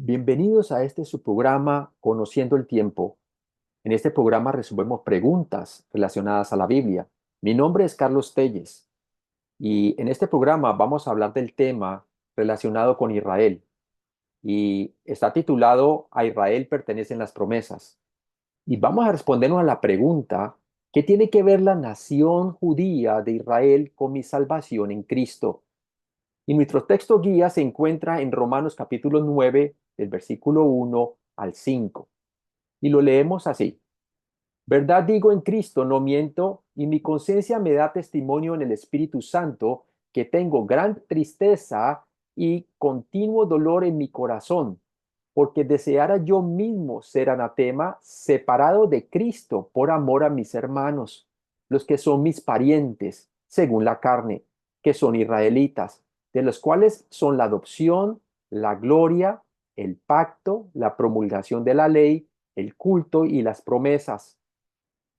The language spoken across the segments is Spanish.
Bienvenidos a este su programa Conociendo el Tiempo. En este programa resolvemos preguntas relacionadas a la Biblia. Mi nombre es Carlos Telles y en este programa vamos a hablar del tema relacionado con Israel y está titulado A Israel pertenecen las promesas. Y vamos a respondernos a la pregunta: ¿qué tiene que ver la nación judía de Israel con mi salvación en Cristo? Y nuestro texto guía se encuentra en Romanos capítulo 9, del versículo 1 al 5. Y lo leemos así: Verdad digo en Cristo, no miento, y mi conciencia me da testimonio en el Espíritu Santo que tengo gran tristeza y continuo dolor en mi corazón, porque deseara yo mismo ser anatema, separado de Cristo por amor a mis hermanos, los que son mis parientes, según la carne, que son israelitas, de los cuales son la adopción, la gloria, el pacto, la promulgación de la ley, el culto y las promesas,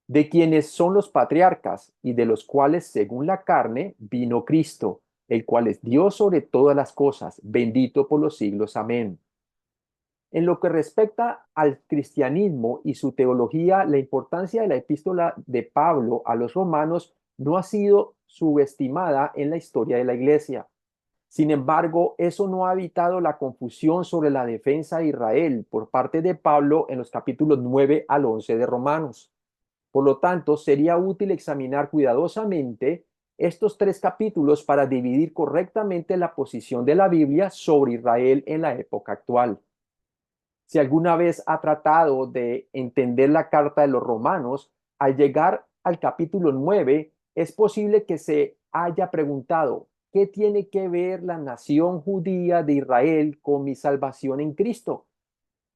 de quienes son los patriarcas y de los cuales, según la carne, vino Cristo, el cual es Dios sobre todas las cosas, bendito por los siglos. Amén. En lo que respecta al cristianismo y su teología, la importancia de la epístola de Pablo a los romanos no ha sido subestimada en la historia de la iglesia. Sin embargo, eso no ha evitado la confusión sobre la defensa de Israel por parte de Pablo en los capítulos 9 al 11 de Romanos. Por lo tanto, sería útil examinar cuidadosamente estos tres capítulos para dividir correctamente la posición de la Biblia sobre Israel en la época actual. Si alguna vez ha tratado de entender la carta de los romanos, al llegar al capítulo 9, es posible que se haya preguntado: ¿qué tiene que ver la nación judía de Israel con mi salvación en Cristo?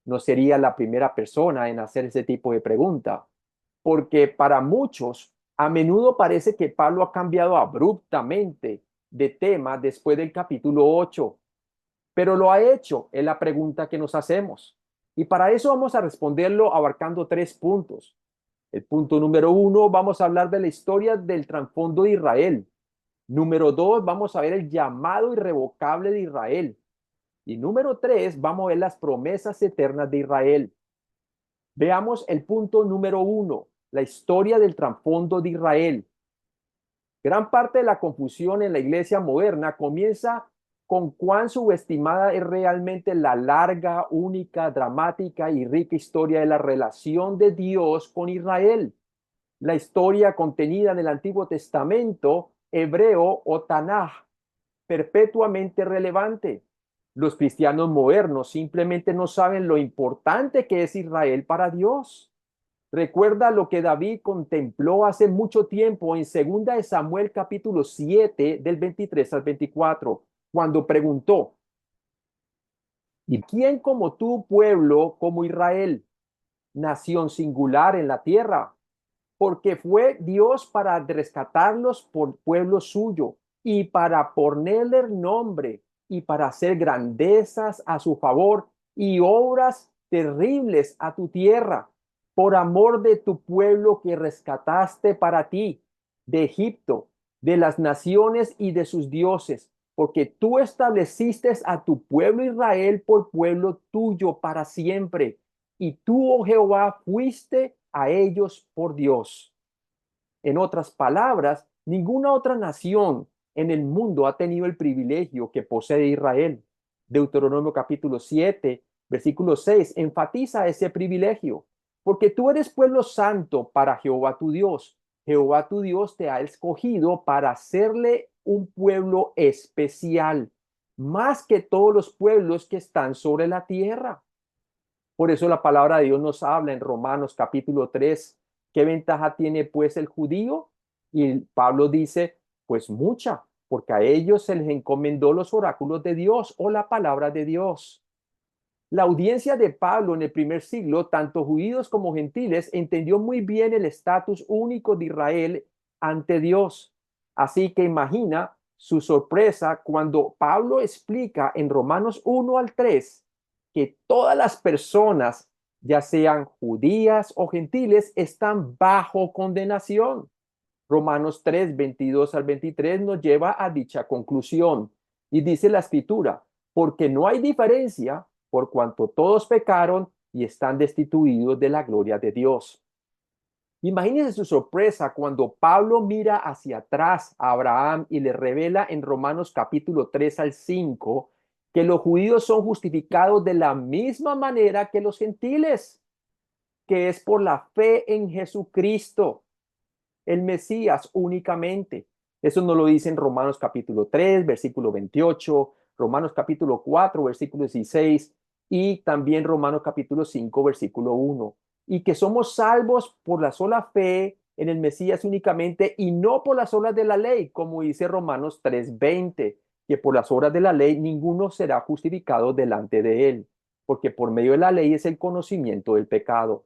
No sería la primera persona en hacer ese tipo de pregunta, porque para muchos a menudo parece que Pablo ha cambiado abruptamente de tema después del capítulo 8, pero lo ha hecho, es la pregunta que nos hacemos. Y para eso vamos a responderlo abarcando tres puntos. El punto número uno, vamos a hablar de la historia del trasfondo de Israel. Número dos, vamos a ver el llamado irrevocable de Israel. Y número tres, vamos a ver las promesas eternas de Israel. Veamos el punto número uno, la historia del trasfondo de Israel. Gran parte de la confusión en la iglesia moderna comienza con cuán subestimada es realmente la larga, única, dramática y rica historia de la relación de Dios con Israel. La historia contenida en el Antiguo Testamento hebreo o Tanaj, perpetuamente relevante. Los cristianos modernos simplemente no saben lo importante que es Israel para Dios. Recuerda lo que David contempló hace mucho tiempo en 2 de Samuel capítulo 7 del 23 al 24, cuando preguntó: ¿y quién como tú, pueblo como Israel, nación singular en la tierra? Porque fue Dios para rescatarlos por pueblo suyo y para ponerle nombre y para hacer grandezas a su favor y obras terribles a tu tierra, por amor de tu pueblo que rescataste para ti de Egipto, de las naciones y de sus dioses, porque tú estableciste a tu pueblo Israel por pueblo tuyo para siempre. Y tú, oh Jehová, fuiste a ellos por Dios. En otras palabras, ninguna otra nación en el mundo ha tenido el privilegio que posee Israel. Deuteronomio capítulo 7, versículo 6, enfatiza ese privilegio, porque tú eres pueblo santo para Jehová tu Dios. Jehová tu Dios te ha escogido para hacerle un pueblo especial, más que todos los pueblos que están sobre la tierra. Por eso la palabra de Dios nos habla en Romanos capítulo 3. ¿Qué ventaja tiene pues el judío? Y Pablo dice, pues mucha, porque a ellos se les encomendó los oráculos de Dios o la palabra de Dios. La audiencia de Pablo en el primer siglo, tanto judíos como gentiles, entendió muy bien el estatus único de Israel ante Dios. Así que imagina su sorpresa cuando Pablo explica en Romanos 1 al 3 que todas las personas, ya sean judías o gentiles, están bajo condenación. Romanos 3 22 al 23 nos lleva a dicha conclusión. Y dice la escritura: porque no hay diferencia, por cuanto todos pecaron y están destituidos de la gloria de Dios. Imagínense su sorpresa cuando Pablo mira hacia atrás a Abraham y le revela en Romanos capítulo 3 al 5 que los judíos son justificados de la misma manera que los gentiles, que es por la fe en Jesucristo, el Mesías únicamente. Eso nos lo dice en Romanos capítulo 3, versículo 28, Romanos capítulo 4, versículo 16 y también Romanos capítulo 5, versículo 1. Y que somos salvos por la sola fe en el Mesías únicamente y no por las obras de la ley, como dice Romanos 3:20, que por las obras de la ley ninguno será justificado delante de él, porque por medio de la ley es el conocimiento del pecado.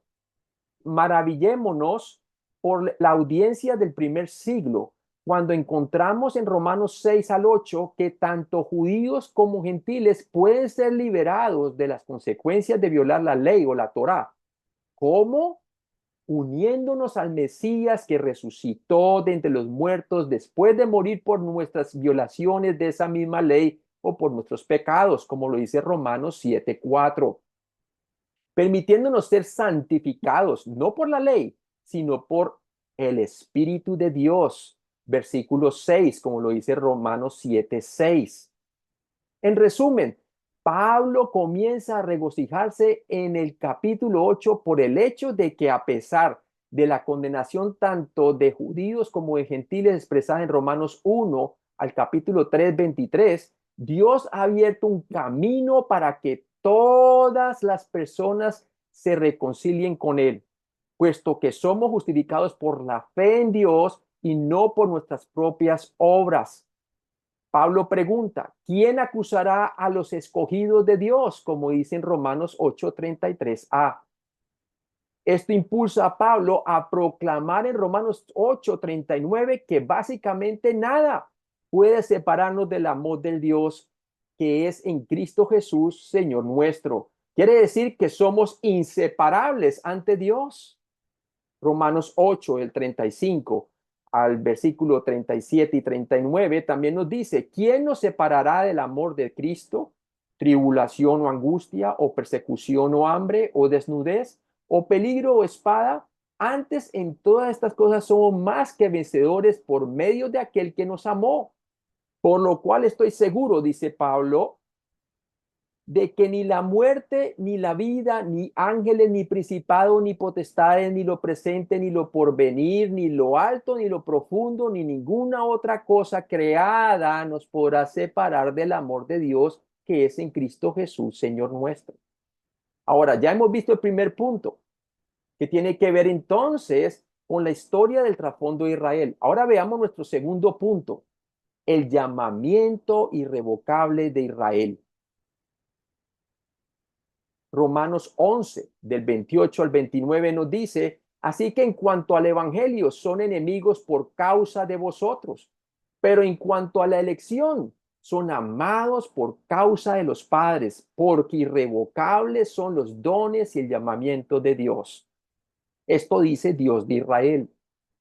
Maravillémonos por la audiencia del primer siglo, cuando encontramos en Romanos 6 al 8 que tanto judíos como gentiles pueden ser liberados de las consecuencias de violar la ley o la Torá. ¿Cómo? Uniéndonos al Mesías que resucitó de entre los muertos después de morir por nuestras violaciones de esa misma ley o por nuestros pecados, como lo dice Romanos 7:4, permitiéndonos ser santificados, no por la ley, sino por el Espíritu de Dios. Versículo 6, como lo dice Romanos 7:6. En resumen, Pablo comienza a regocijarse en el capítulo 8 por el hecho de que a pesar de la condenación tanto de judíos como de gentiles expresada en Romanos 1 al capítulo 3:23, Dios ha abierto un camino para que todas las personas se reconcilien con Él, puesto que somos justificados por la fe en Dios y no por nuestras propias obras. Pablo pregunta, ¿quién acusará a los escogidos de Dios? Como dice en Romanos 8:33a. Esto impulsa a Pablo a proclamar en Romanos 8:39 que básicamente nada puede separarnos del amor del Dios que es en Cristo Jesús, Señor nuestro. Quiere decir que somos inseparables ante Dios. Romanos 8, el 35 al versículo 37 y 39 también nos dice, ¿quién nos separará del amor de Cristo? ¿Tribulación o angustia o persecución o hambre o desnudez o peligro o espada? Antes en todas estas cosas somos más que vencedores por medio de aquel que nos amó. Por lo cual estoy seguro, dice Pablo, de que ni la muerte, ni la vida, ni ángeles, ni principados, ni potestades, ni lo presente, ni lo porvenir, ni lo alto, ni lo profundo, ni ninguna otra cosa creada nos podrá separar del amor de Dios que es en Cristo Jesús, Señor nuestro. Ahora, ya hemos visto el primer punto, que tiene que ver entonces con la historia del trasfondo de Israel. Ahora veamos nuestro segundo punto, el llamamiento irrevocable de Israel. Romanos 11, del 28 al 29 nos dice, así que en cuanto al evangelio son enemigos por causa de vosotros, pero en cuanto a la elección son amados por causa de los padres, porque irrevocables son los dones y el llamamiento de Dios. Esto dice Dios de Israel.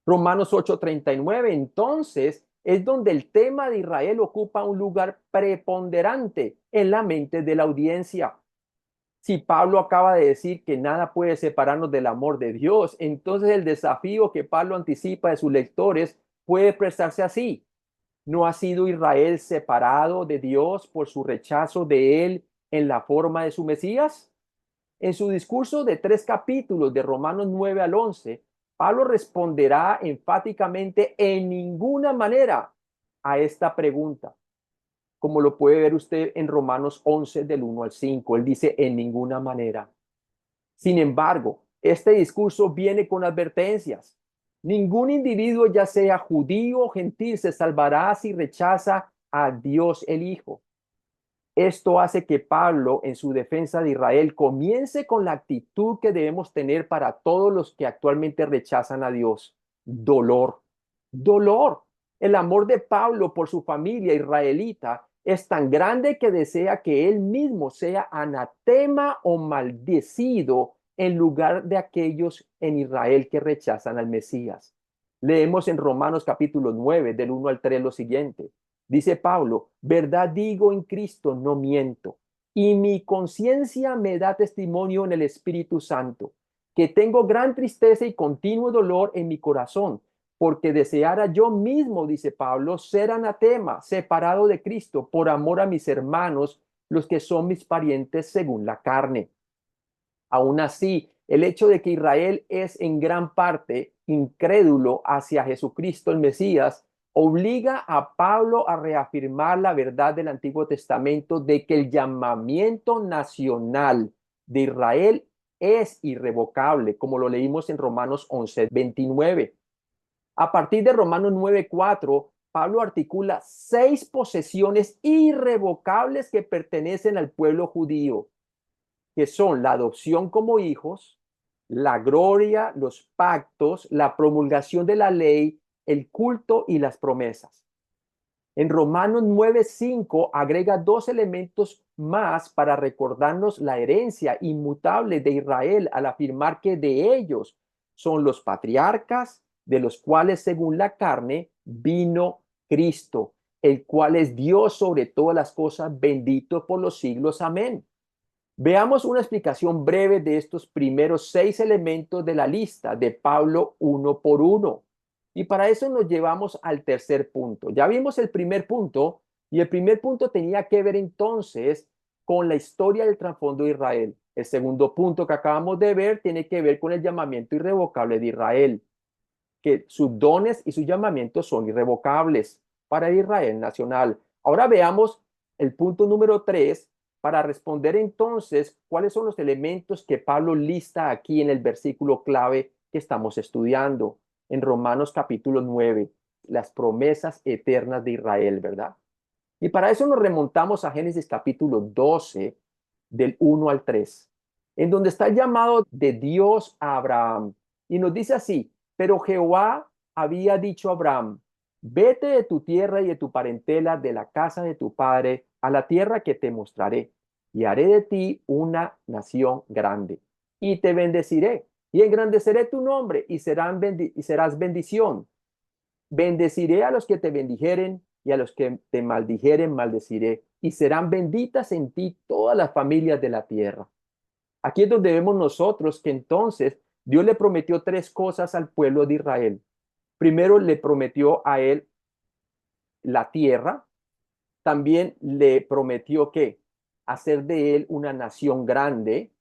Romanos 8:39, entonces es donde el tema de Israel ocupa un lugar preponderante en la mente de la audiencia. Si Pablo acaba de decir que nada puede separarnos del amor de Dios, entonces el desafío que Pablo anticipa de sus lectores puede prestarse así. ¿No ha sido Israel separado de Dios por su rechazo de él en la forma de su Mesías? En su discurso de 3 capítulos de Romanos 9 al 11, Pablo responderá enfáticamente en ninguna manera a esta pregunta, como lo puede ver usted en Romanos 11 del 1 al 5. Él dice en ninguna manera. Sin embargo, este discurso viene con advertencias. Ningún individuo, ya sea judío o gentil, se salvará si rechaza a Dios el Hijo. Esto hace que Pablo, en su defensa de Israel, comience con la actitud que debemos tener para todos los que actualmente rechazan a Dios. Dolor. Dolor. El amor de Pablo por su familia israelita es tan grande que desea que él mismo sea anatema o maldecido en lugar de aquellos en Israel que rechazan al Mesías. Leemos en Romanos capítulo 9, del 1 al 3 lo siguiente. Dice Pablo, verdad digo en Cristo, no miento. y mi conciencia me da testimonio en el Espíritu Santo, que tengo gran tristeza y continuo dolor en mi corazón, porque deseara yo mismo, dice Pablo, ser anatema, separado de Cristo, por amor a mis hermanos, los que son mis parientes según la carne. Aún así, el hecho de que Israel es en gran parte incrédulo hacia Jesucristo el Mesías obliga a Pablo a reafirmar la verdad del Antiguo Testamento de que el llamamiento nacional de Israel es irrevocable, como lo leímos en Romanos 11:29. A partir de Romanos 9:4, Pablo articula 6 posesiones irrevocables que pertenecen al pueblo judío, que son la adopción como hijos, la gloria, los pactos, la promulgación de la ley, el culto y las promesas. En Romanos 9:5 agrega 2 elementos más para recordarnos la herencia inmutable de Israel al afirmar que de ellos son los patriarcas, de los cuales según la carne vino Cristo, el cual es Dios sobre todas las cosas, bendito por los siglos. Amén. Veamos una explicación breve de estos primeros 6 elementos de la lista de Pablo uno por uno. Y para eso nos llevamos al tercer punto. Ya vimos el primer punto y el primer punto tenía que ver entonces con la historia del trasfondo de Israel. El segundo punto que acabamos de ver tiene que ver con el llamamiento irrevocable de Israel, que sus dones y sus llamamientos son irrevocables para Israel nacional. Ahora veamos el punto número 3 para responder entonces cuáles son los elementos que Pablo lista aquí en el versículo clave que estamos estudiando en Romanos capítulo 9, las promesas eternas de Israel, ¿verdad? Y para eso nos remontamos a Génesis capítulo 12, del 1 al 3, en donde está el llamado de Dios a Abraham. Y nos dice así: pero Jehová había dicho a Abraham, vete de tu tierra y de tu parentela, de la casa de tu padre, a la tierra que te mostraré, y haré de ti una nación grande, y te bendeciré, y engrandeceré tu nombre, y serás bendición. Bendeciré a los que te bendijeren, y a los que te maldijeren, maldeciré, y serán benditas en ti todas las familias de la tierra. Aquí es donde vemos nosotros que entonces Dios le prometió 3 cosas al pueblo de Israel. Primero le prometió a él la tierra, también le prometió que hacer de él una nación grande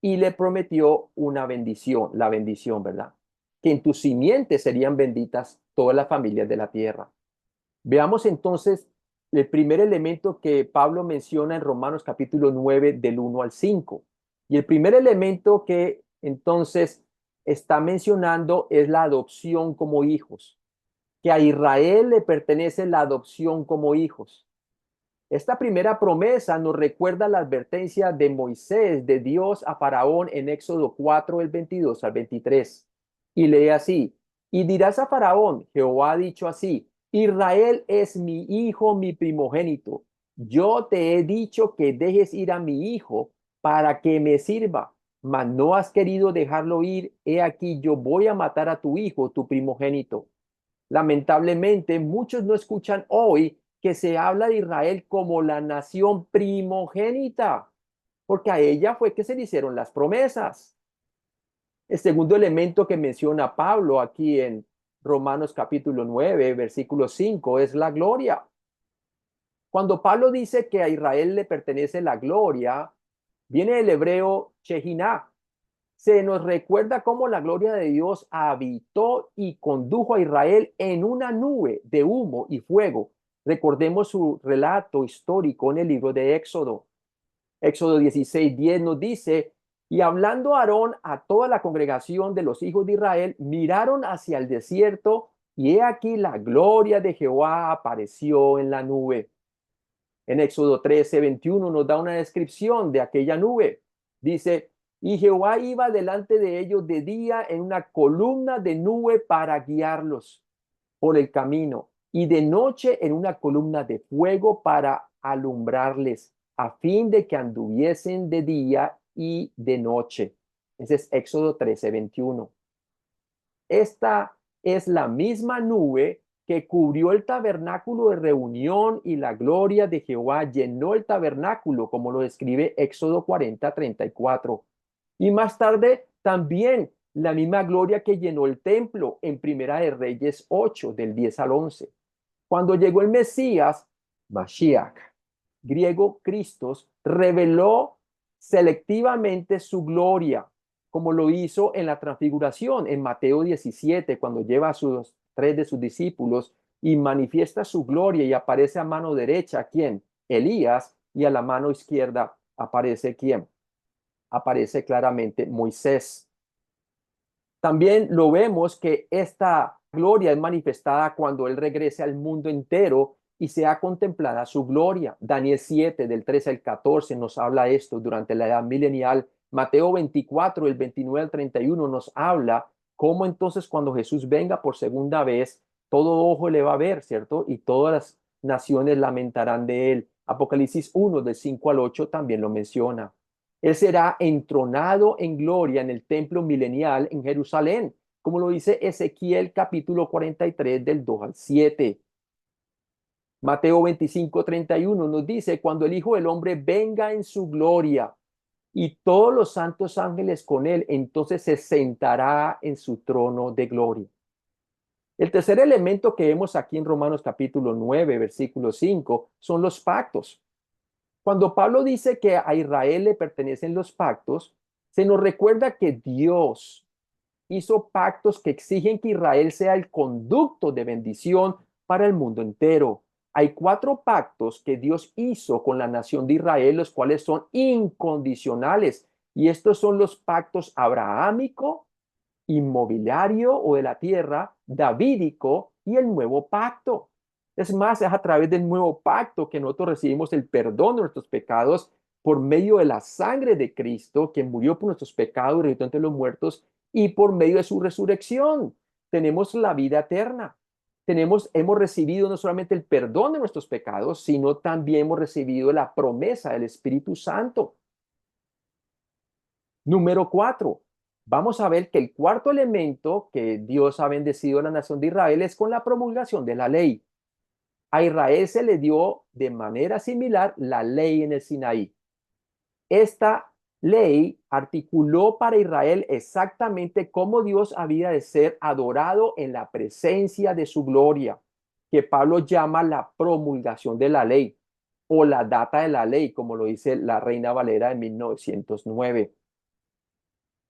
y le prometió una bendición, la bendición, ¿verdad? Que en tus simientes serían benditas todas las familias de la tierra. Veamos entonces el primer elemento que Pablo menciona en Romanos capítulo 9 del 1 al 5. Y el primer elemento que entonces está mencionando es la adopción como hijos, que a Israel le pertenece la adopción como hijos. Esta primera promesa nos recuerda la advertencia de Moisés, de Dios a Faraón en Éxodo 4, del 22 al 23. Y lee así: y dirás a Faraón, Jehová ha dicho así, Israel es mi hijo, mi primogénito. Yo te he dicho que dejes ir a mi hijo para que me sirva, mas no has querido dejarlo ir. He aquí, yo voy a matar a tu hijo, tu primogénito. Lamentablemente, muchos no escuchan hoy que se habla de Israel como la nación primogénita, porque a ella fue que se le hicieron las promesas. El segundo elemento que menciona Pablo aquí en Romanos capítulo 9, versículo 5, es la gloria. Cuando Pablo dice que a Israel le pertenece la gloria, viene del hebreo Shehinah. Se nos recuerda cómo la gloria de Dios habitó y condujo a Israel en una nube de humo y fuego. Recordemos su relato histórico en el libro de Éxodo. Éxodo 16:10 nos dice: y hablando Aarón a toda la congregación de los hijos de Israel, miraron hacia el desierto, y he aquí la gloria de Jehová apareció en la nube. En Éxodo 13:21 nos da una descripción de aquella nube. Dice: y Jehová iba delante de ellos de día en una columna de nube para guiarlos por el camino, y de noche en una columna de fuego para alumbrarles, a fin de que anduviesen de día y de noche. Ese es Éxodo 13:21. Esta es la misma nube que cubrió el tabernáculo de reunión y la gloria de Jehová llenó el tabernáculo, como lo describe Éxodo 40:34. Y más tarde también la misma gloria que llenó el templo en Primera de Reyes 8, del 10 al 11. Cuando llegó el Mesías, Mashiach, griego Cristos, reveló selectivamente su gloria, como lo hizo en la transfiguración, en Mateo 17, cuando lleva a sus tres de sus discípulos y manifiesta su gloria y aparece a mano derecha, ¿quién? Elías, y a la mano izquierda aparece ¿quién? Aparece claramente Moisés. También lo vemos que esta gloria es manifestada cuando Él regrese al mundo entero y sea contemplada su gloria. Daniel 7, del 13 al 14, nos habla esto durante la edad milenial. Mateo 24, del 29 al 31, nos habla cómo entonces cuando Jesús venga por segunda vez, todo ojo le va a ver, ¿cierto? Y todas las naciones lamentarán de Él. Apocalipsis 1, del 5 al 8, también lo menciona. Él será entronado en gloria en el templo milenial en Jerusalén, como lo dice Ezequiel capítulo 43 del 2 al 7. Mateo 25:31 nos dice, cuando el Hijo del Hombre venga en su gloria y todos los santos ángeles con él, entonces se sentará en su trono de gloria. El tercer elemento que vemos aquí en Romanos capítulo 9, versículo 5, son los pactos. Cuando Pablo dice que a Israel le pertenecen los pactos, se nos recuerda que Dios hizo pactos que exigen que Israel sea el conducto de bendición para el mundo entero. Hay 4 pactos que Dios hizo con la nación de Israel, los cuales son incondicionales. Y estos son los pactos abrahámico, inmobiliario o de la tierra, davídico y el nuevo pacto. Es más, es a través del nuevo pacto que nosotros recibimos el perdón de nuestros pecados por medio de la sangre de Cristo, que murió por nuestros pecados, resucitó entre los muertos, y por medio de su resurrección. Tenemos la vida eterna. Hemos recibido no solamente el perdón de nuestros pecados, sino también hemos recibido la promesa del Espíritu Santo. Número 4. Vamos a ver que el cuarto elemento que Dios ha bendecido a la nación de Israel es con la promulgación de la ley. A Israel se le dio de manera similar la ley en el Sinaí. Esta ley articuló para Israel exactamente cómo Dios había de ser adorado en la presencia de su gloria, que Pablo llama la promulgación de la ley o la data de la ley, como lo dice la Reina Valera de 1909.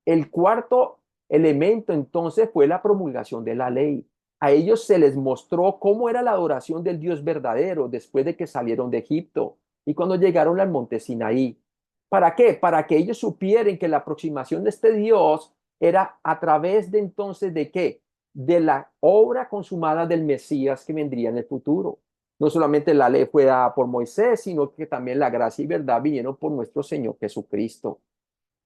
El cuarto elemento entonces fue la promulgación de la ley. A ellos se les mostró cómo era la adoración del Dios verdadero después de que salieron de Egipto y cuando llegaron al monte Sinaí. ¿Para qué? Para que ellos supieran que la aproximación de este Dios era a través de entonces de qué? De la obra consumada del Mesías que vendría en el futuro. No solamente la ley fue dada por Moisés, sino que también la gracia y verdad vinieron por nuestro Señor Jesucristo.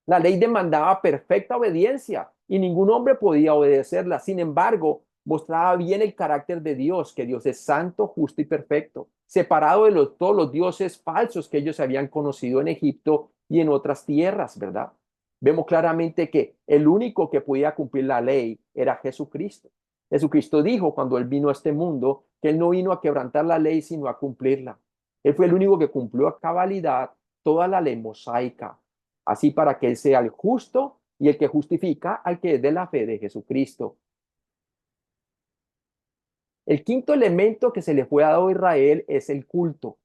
La ley demandaba perfecta obediencia y ningún hombre podía obedecerla. Sin embargo, mostraba bien el carácter de Dios, que Dios es santo, justo y perfecto, separado de todos los dioses falsos que ellos habían conocido en Egipto y en otras tierras, ¿verdad? Vemos claramente que el único que podía cumplir la ley era Jesucristo. Jesucristo dijo cuando él vino a este mundo que él no vino a quebrantar la ley, sino a cumplirla. Él fue el único que cumplió a cabalidad toda la ley mosaica, así para que Él sea el justo y el que justifica al que es de la fe de Jesucristo. El quinto elemento que se le fue dado a Israel es el culto.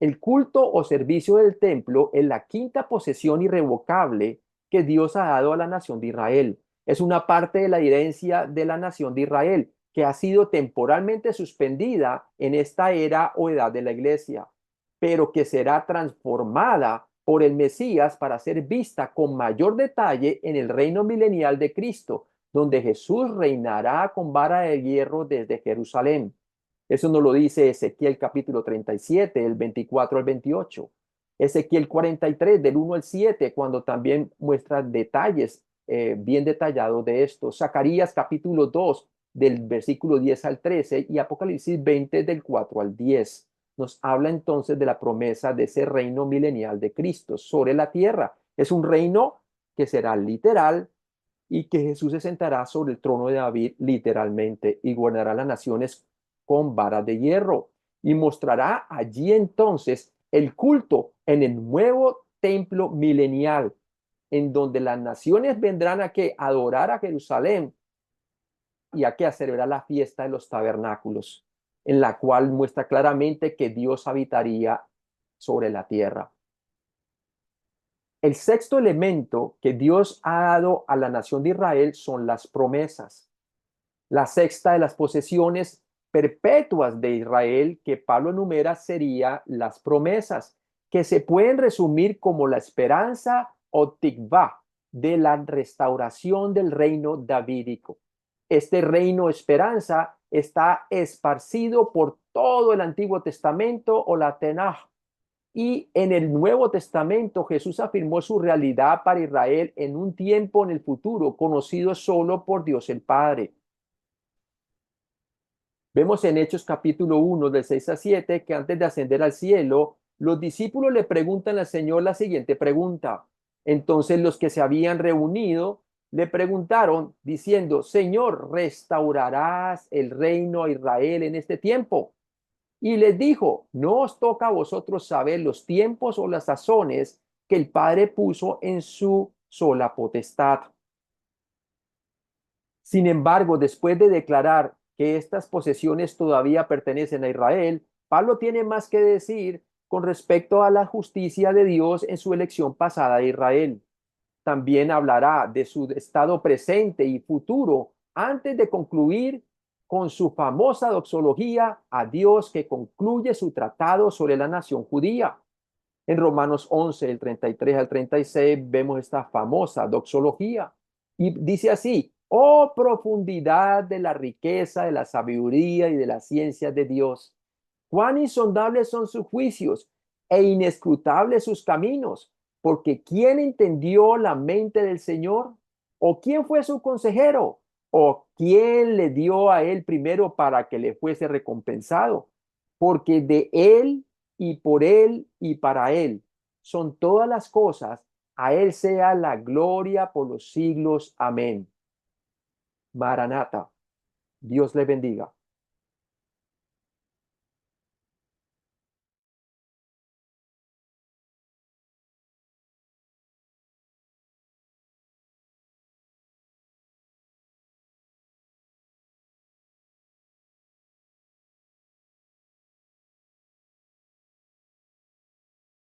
El culto o servicio del templo es la quinta posesión irrevocable que Dios ha dado a la nación de Israel. Es una parte de la herencia de la nación de Israel que ha sido temporalmente suspendida en esta era o edad de la iglesia, pero que será transformada por el Mesías para ser vista con mayor detalle en el reino milenial de Cristo, donde Jesús reinará con vara de hierro desde Jerusalén. Eso nos lo dice Ezequiel capítulo 37, el 24 al 28. Ezequiel 43, del 1 al 7, cuando también muestra detalles bien detallados de esto. Zacarías capítulo 2, del versículo 10 al 13, y Apocalipsis 20, del 4 al 10. Nos habla entonces de la promesa de ese reino milenial de Cristo sobre la tierra. Es un reino que será literal y que Jesús se sentará sobre el trono de David literalmente y gobernará las naciones con varas de hierro y mostrará allí entonces el culto en el nuevo templo milenial, en donde las naciones vendrán a que adorar a Jerusalén y a que celebrar la fiesta de los tabernáculos, en la cual muestra claramente que Dios habitaría sobre la tierra. El sexto elemento que Dios ha dado a la nación de Israel son las promesas. La sexta de las posesiones perpetuas de Israel que Pablo enumera sería las promesas, que se pueden resumir como la esperanza o tikvah de la restauración del reino davídico. Este reino esperanza está esparcido por todo el Antiguo Testamento o la Tanaj. Y en el Nuevo Testamento Jesús afirmó su realidad para Israel en un tiempo en el futuro conocido solo por Dios el Padre. Vemos en Hechos capítulo 1 del 6 a 7 que antes de ascender al cielo, los discípulos le preguntan al Señor la siguiente pregunta. Entonces los que se habían reunido le preguntaron diciendo, Señor, ¿restaurarás el reino a Israel en este tiempo? Y les dijo, no os toca a vosotros saber los tiempos o las sazones que el Padre puso en su sola potestad. Sin embargo, después de declarar que estas posesiones todavía pertenecen a Israel, Pablo tiene más que decir con respecto a la justicia de Dios en su elección pasada de Israel. También hablará de su estado presente y futuro antes de concluir con su famosa doxología a Dios que concluye su tratado sobre la nación judía. En Romanos 11, del 33 al 36, vemos esta famosa doxología. Y dice así, oh profundidad de la riqueza, de la sabiduría y de la ciencia de Dios. Cuán insondables son sus juicios e inescrutables sus caminos, porque ¿quién entendió la mente del Señor? ¿O quién fue su consejero? ¿O quién le dio a él primero para que le fuese recompensado? Porque de él y por él y para él son todas las cosas, a él sea la gloria por los siglos. Amén. Maranata. Dios le bendiga.